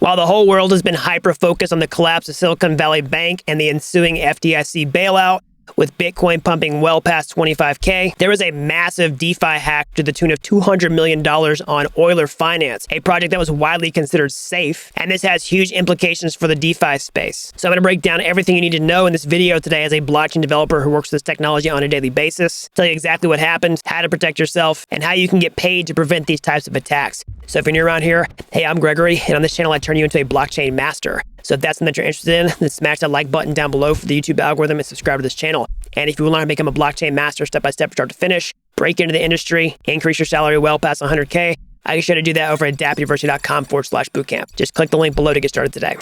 While the whole world has been hyper-focused on the collapse of Silicon Valley Bank and the ensuing FDIC bailout, with Bitcoin pumping well past 25K, there was a massive DeFi hack to the tune of $200 million on Euler Finance, a project that was widely considered safe, and this has huge implications for the DeFi space. So I'm going to break down everything you need to know in this video today as a blockchain developer who works with this technology on a daily basis, tell you exactly what happened, how to protect yourself, and how you can get paid to prevent these types of attacks. So if you're new around here, hey, I'm Gregory, and on this channel I turn you into a blockchain master. So if that's something that you're interested in, then smash that like button down below for the YouTube algorithm and subscribe to this channel. And if you want to learn how to become a blockchain master step-by-step from start to finish, break into the industry, increase your salary well past 100K, I can show you how to do that over at dappuniversity.com/bootcamp. Just click the link below to get started today.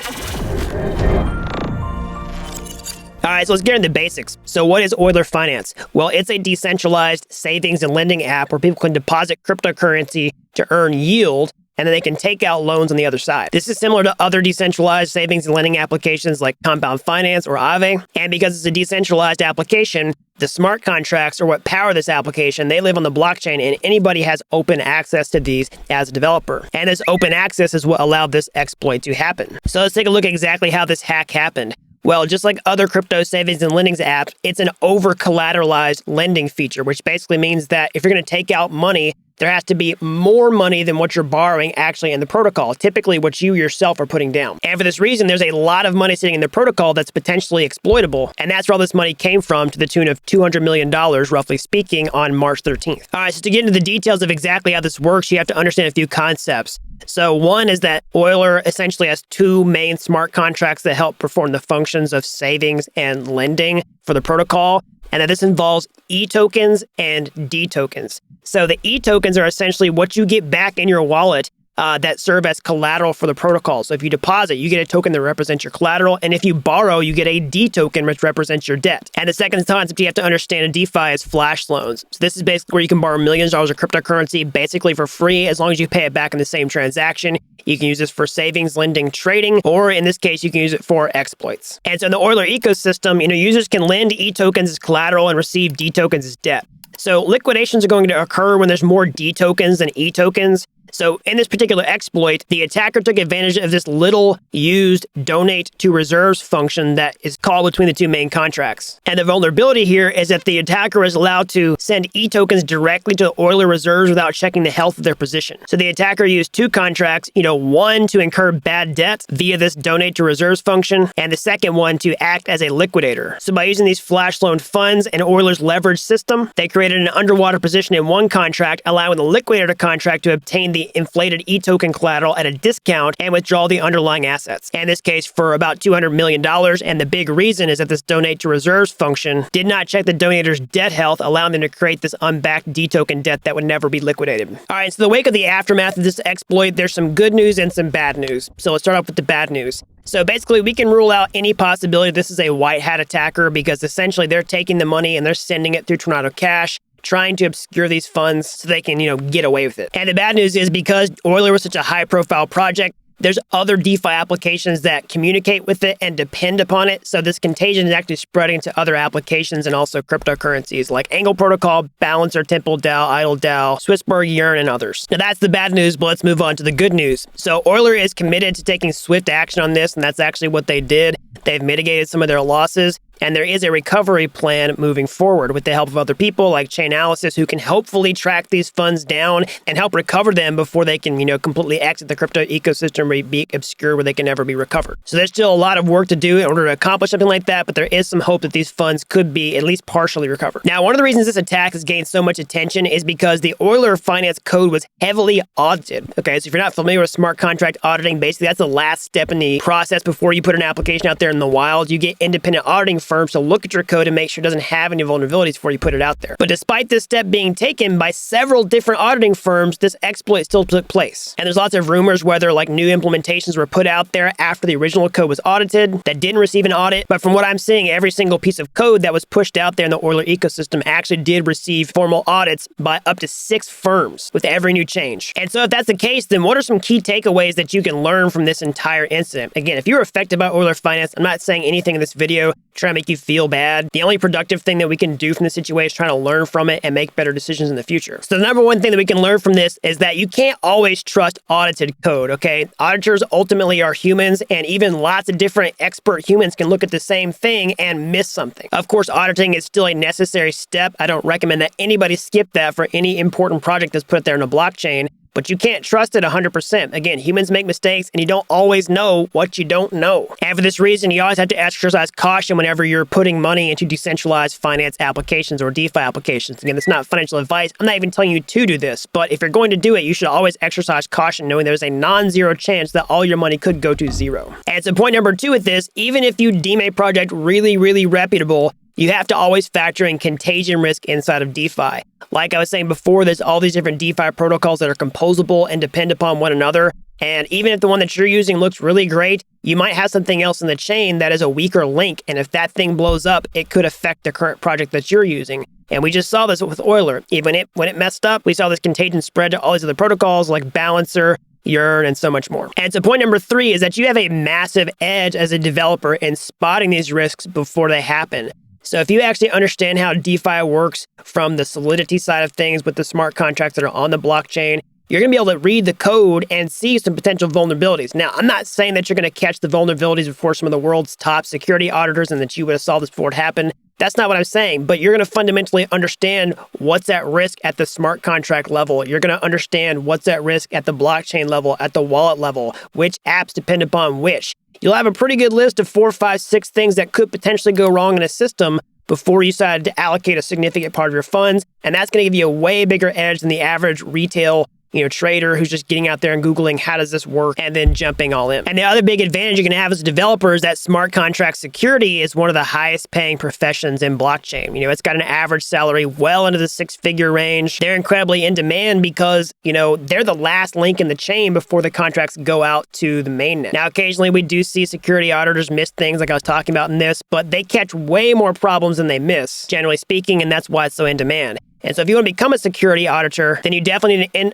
All right, so let's get into the basics. So what is Euler Finance? Well, it's a decentralized savings and lending app where people can deposit cryptocurrency to earn yield, and then they can take out loans on the other side. This is similar to other decentralized savings and lending applications like Compound Finance or Aave. And because it's a decentralized application, the smart contracts are what power this application. They live on the blockchain, and anybody has open access to these as a developer. And this open access is what allowed this exploit to happen. So let's take a look at exactly how this hack happened. Well, just like other crypto savings and lending apps, it's an over-collateralized lending feature, which basically means that if you're going to take out money, there has to be more money than what you're borrowing actually in the protocol, typically what you yourself are putting down. And for this reason, there's a lot of money sitting in the protocol that's potentially exploitable. And that's where all this money came from, to the tune of $200 million, roughly speaking, on March 13th. All right, so to get into the details of exactly how this works, you have to understand a few concepts. So one is that Euler essentially has two main smart contracts that help perform the functions of savings and lending for the protocol, and that this involves E tokens and D tokens. So the E tokens are essentially what you get back in your wallet that serve as collateral for the protocol. So if you deposit, you get a token that represents your collateral, and if you borrow, you get a D token which represents your debt. And the second concept you have to understand in DeFi is flash loans. So this is basically where you can borrow millions of dollars of cryptocurrency basically for free as long as you pay it back in the same transaction. You can use this for savings, lending, trading, or in this case, you can use it for exploits. And so in the Euler ecosystem, users can lend E tokens as collateral and receive D tokens as debt. So liquidations are going to occur when there's more D tokens than E tokens. So in this particular exploit, the attacker took advantage of this little used donate to reserves function that is called between the two main contracts. And the vulnerability here is that the attacker is allowed to send E tokens directly to Euler reserves without checking the health of their position. So the attacker used two contracts, one to incur bad debt via this donate to reserves function, and the second one to act as a liquidator. So by using these flash loan funds and Euler's leverage system, they created an underwater position in one contract, allowing the liquidator contract to obtain the inflated E token collateral at a discount and withdraw the underlying assets. In this case, for about $200 million. And the big reason is that this donate to reserves function did not check the donator's debt health, allowing them to create this unbacked D token debt that would never be liquidated. All right, so in the wake of the aftermath of this exploit, there's some good news and some bad news. So let's start off with the bad news. So basically, we can rule out any possibility this is a white hat attacker because essentially they're taking the money and they're sending it through Tornado Cash, trying to obscure these funds so they can, get away with it. And the bad news is because Euler was such a high-profile project, there's other DeFi applications that communicate with it and depend upon it. So this contagion is actually spreading to other applications and also cryptocurrencies like Angle Protocol, Balancer, Temple DAO, Idle DAO, Swissberg, Yearn, and others. Now that's the bad news, but let's move on to the good news. So Euler is committed to taking swift action on this, and that's actually what they did. They've mitigated some of their losses, and there is a recovery plan moving forward with the help of other people like Chainalysis who can hopefully track these funds down and help recover them before they can, completely exit the crypto ecosystem or be obscured where they can never be recovered. So there's still a lot of work to do in order to accomplish something like that, but there is some hope that these funds could be at least partially recovered. Now, one of the reasons this attack has gained so much attention is because the Euler Finance code was heavily audited. Okay, so if you're not familiar with smart contract auditing, basically that's the last step in the process before you put an application out there in the wild. You get independent auditing firms to look at your code and make sure it doesn't have any vulnerabilities before you put it out there. But despite this step being taken by several different auditing firms, this exploit still took place. And there's lots of rumors whether new implementations were put out there after the original code was audited that didn't receive an audit. But from what I'm seeing, every single piece of code that was pushed out there in the Euler ecosystem actually did receive formal audits by up to 6 firms with every new change. And so if that's the case, then what are some key takeaways that you can learn from this entire incident? Again, if you're affected by Euler Finance, I'm not saying anything in this video try to to make you feel bad. The only productive thing that we can do from this situation is trying to learn from it and make better decisions in the future. So the number one thing that we can learn from this is that you can't always trust audited code, okay? Auditors ultimately are humans, and even lots of different expert humans can look at the same thing and miss something. Of course, auditing is still a necessary step. I don't recommend that anybody skip that for any important project that's put there in a blockchain, but you can't trust it 100%. Again, humans make mistakes, and you don't always know what you don't know. And for this reason, you always have to exercise caution whenever you're putting money into decentralized finance applications or DeFi applications. Again, it's not financial advice. I'm not even telling you to do this, but if you're going to do it, you should always exercise caution, knowing there's a non-zero chance that all your money could go to zero. And so point number 2 with this, even if you deem a project really, really reputable, you have to always factor in contagion risk inside of DeFi. Like I was saying before, there's all these different DeFi protocols that are composable and depend upon one another. And even if the one that you're using looks really great, you might have something else in the chain that is a weaker link. And if that thing blows up, it could affect the current project that you're using. And we just saw this with Euler. Even when it messed up, we saw this contagion spread to all these other protocols like Balancer, Yearn, and so much more. And so point number 3 is that you have a massive edge as a developer in spotting these risks before they happen. So if you actually understand how DeFi works from the Solidity side of things with the smart contracts that are on the blockchain, you're going to be able to read the code and see some potential vulnerabilities. Now, I'm not saying that you're going to catch the vulnerabilities before some of the world's top security auditors and that you would have solved this before it happened. That's not what I'm saying, but you're going to fundamentally understand what's at risk at the smart contract level. You're going to understand what's at risk at the blockchain level, at the wallet level, which apps depend upon which. You'll have a pretty good list of 4, 5, 6 things that could potentially go wrong in a system before you decide to allocate a significant part of your funds. And that's going to give you a way bigger edge than the average retail trader who's just getting out there and Googling, how does this work? And then jumping all in. And the other big advantage you're going to have as a developer is that smart contract security is one of the highest paying professions in blockchain. It's got an average salary well into the 6-figure range. They're incredibly in demand because, they're the last link in the chain before the contracts go out to the mainnet. Now, occasionally we do see security auditors miss things like I was talking about in this, but they catch way more problems than they miss, generally speaking, and that's why it's so in demand. And so if you want to become a security auditor, then you definitely need an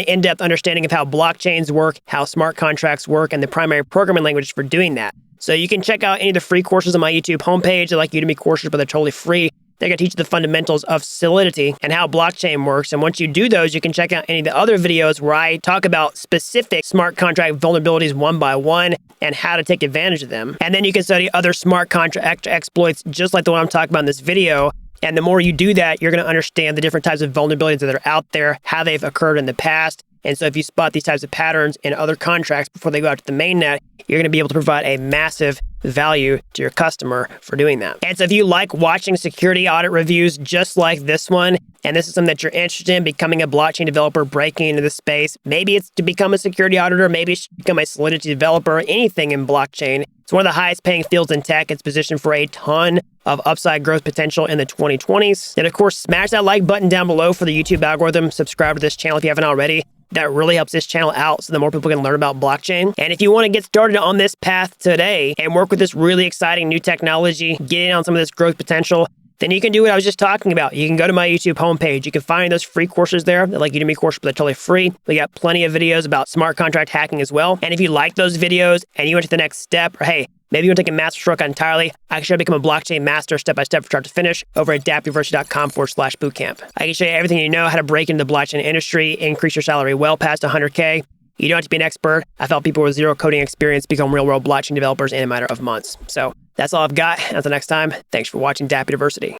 in-depth understanding of how blockchains work, how smart contracts work, and the primary programming language for doing that. So you can check out any of the free courses on my YouTube homepage. They're like Udemy courses, but they're totally free. They're going to teach you the fundamentals of Solidity and how blockchain works. And once you do those, you can check out any of the other videos where I talk about specific smart contract vulnerabilities one by one and how to take advantage of them. And then you can study other smart contract exploits just like the one I'm talking about in this video. And the more you do that, you're going to understand the different types of vulnerabilities that are out there, how they've occurred in the past. And so if you spot these types of patterns in other contracts before they go out to the mainnet, you're going to be able to provide a massive value to your customer for doing that. And so if you like watching security audit reviews just like this one, and this is something that you're interested in, becoming a blockchain developer, breaking into the space, maybe it's to become a security auditor, maybe it's to become a Solidity developer, anything in blockchain. It's one of the highest paying fields in tech. It's positioned for a ton of upside growth potential in the 2020s. And of course, smash that like button down below for the YouTube algorithm. Subscribe to this channel if you haven't already. That really helps this channel out so that more people can learn about blockchain. And if you want to get started on this path today and work with this really exciting new technology, get in on some of this growth potential, then you can do what I was just talking about. You can go to my YouTube homepage. You can find those free courses there. They're like Udemy courses, but they're totally free. We got plenty of videos about smart contract hacking as well. And if you like those videos and you went to the next step, or hey, maybe you want to take a master stroke entirely, I can show you how to become a blockchain master step-by-step from start to finish over at dappuniversity.com/bootcamp. I can show you everything you know how to break into the blockchain industry, increase your salary well past 100K. You don't have to be an expert. I've helped people with zero coding experience become real-world blockchain developers in a matter of months. So that's all I've got. Until next time, thanks for watching Dapp University.